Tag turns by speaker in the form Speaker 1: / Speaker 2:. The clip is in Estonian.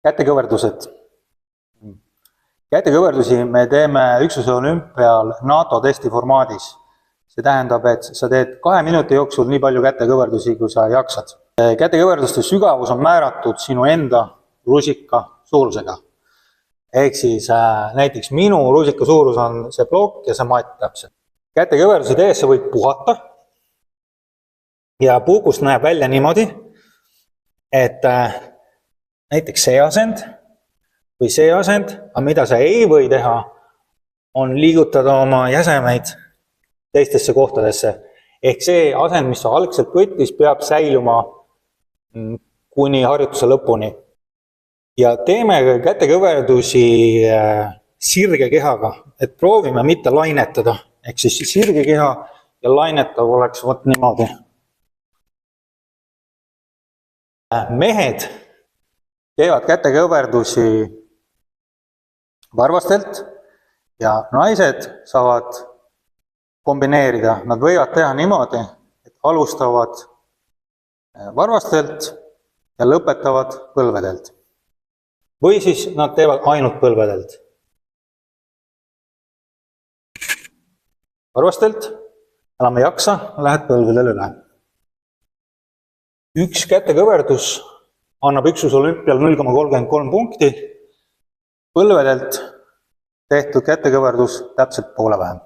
Speaker 1: Kätekõverdused. Kätekõverdusi me teeme üksuse olümpial NATO testi formaadis. See tähendab, et sa teed 2 minuti jooksul nii palju kätekõverdusi, kui sa jaksad. Kätekõverduste sügavus on määratud sinu enda rusika suurusega. Ehk siis näiteks minu rusika suurus on see plokk ja see matt täpselt. Kätekõverdusi tees sa võid puhata ja puhkust näeb välja niimoodi, et näiteks see asend või see asend, aga mida sa ei või teha, on liigutada oma jäsemeid teistesse kohtadesse. Ehk see asend, mis sa algselt võttis, peab säiluma kuni harjutuse lõpuni. Ja teeme kätekõverdusi sirge kehaga, et proovime mitte lainetada. Ehk siis sirge keha ja lainetav oleks võt niimoodi. Mehed teevad kätekõverdusi varvastelt ja naised saavad kombineerida. Nad võivad teha niimoodi, et alustavad varvastelt ja lõpetavad põlvedelt. Või siis nad teevad ainult põlvedelt. Varvastelt, enam ei jaksa, lähed põlvedel üle. Üks kätekõverdus annab üksuse olümpial 0,33 punkti, põlvedelt tehtud kätekõverdus täpselt poole vähem.